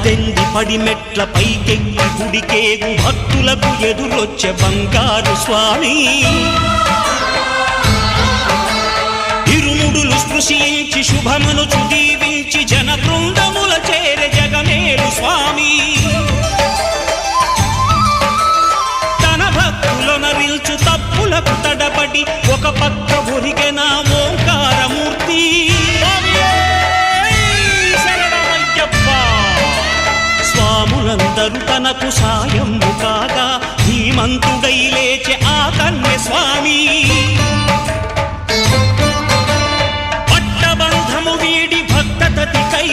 పద్దెనిమిది పడిమెట్ల పైకెక్కి గుడికేగు భక్తులకు ఎదురొచ్చే బంగారు స్వామి ఇరుముడులు స్పృశించి శుభమనుచు దీవించి జన బృందముల చేరే జగమేలు స్వామి తన భక్తులనరిల్చు తప్పులకు తడబడి ఒక పక్క ఒరిగెన ఓంకారమూర్తి స్వాములందరూ తనకు సాయము కాగా ధీమంతుడై లేచే ఆ కన్య స్వామి పట్టబంధము వీడి భక్తతతికై